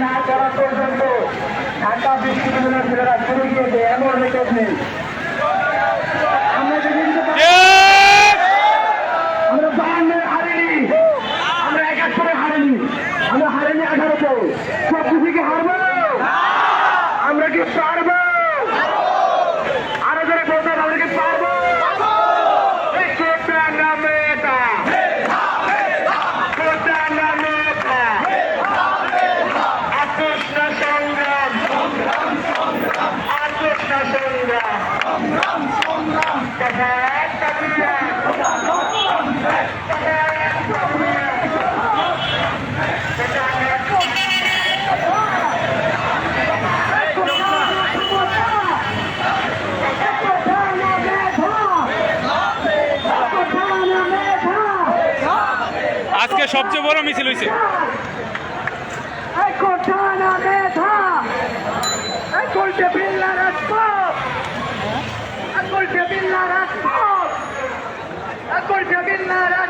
না করা পর্যন্ত ঢাকা বিশ্ববিদ্যালয়ের ছেলেরা চলে গিয়েছে এমন রেকর্ড নেই। আমরা 52 হারিনি, আমরা 71 হারিনি, আমরা হারিনি 18-তে। 24 কি হারবো? আমরা কি পারবো? আরো যারা বলতে আমরা কি পারবো? আজকে সবচেয়ে বড় মিছিল হয়েছে। Colpe Billar